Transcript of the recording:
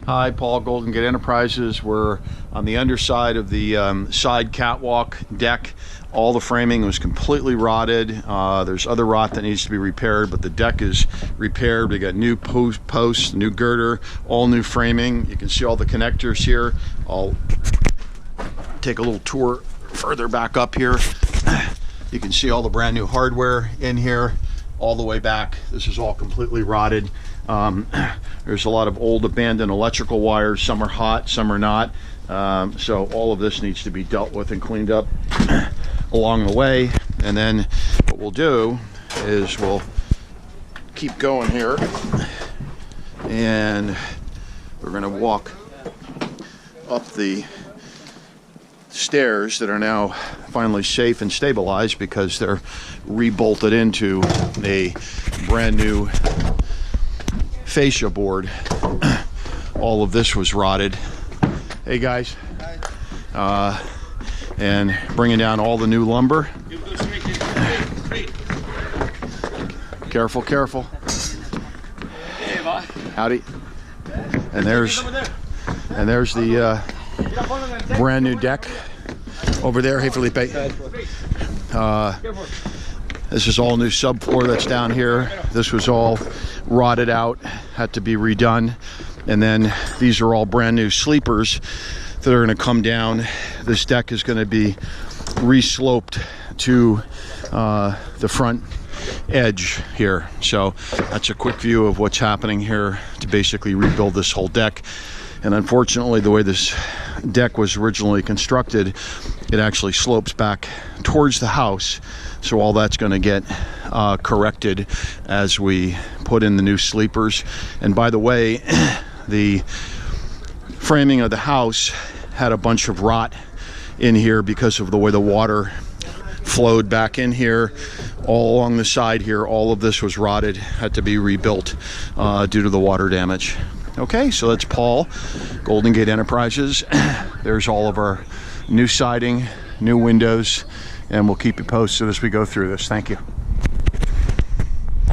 Hi, Paul, Golden Gate Enterprises. We're on the underside of the side catwalk deck. All the framing was completely rotted. There's other rot that needs to be repaired, but the deck is repaired. We got new posts, new girder, all new framing. You can see all the connectors here. I'll take a little tour further back up here. You can see all the brand new hardware in here, all the way back. This is all completely rotted. There's a lot of old abandoned electrical wires. Some are hot, some are not. So all of this needs to be dealt with and cleaned up along the way. And then what we'll do is we'll keep going here, and we're going to walk up the stairs that are now finally safe and stabilized because they're rebolted into a brand new fascia board. All of this was rotted. Hey guys. And bringing down all the new lumber. Careful, careful. Howdy. And there's the brand new deck over there. Hey Felipe. This is all new subfloor that's down here. This was all rotted out, had to be redone. And then these are all brand new sleepers that are going to come down. This deck is going to be resloped to the front edge here. So that's a quick view of what's happening here to basically rebuild this whole deck. And unfortunately, the way this deck was originally constructed, it actually slopes back towards the house. So all that's going to get corrected as we put in the new sleepers. And by the way, the framing of the house had a bunch of rot in here because of the way the water flowed back in here. All along the side here, all of this was rotted, had to be rebuilt due to the water damage. Okay, so that's Paul, Golden Gate Enterprises. There's all of our new siding, new windows, and we'll keep you posted as we go through this. Thank you.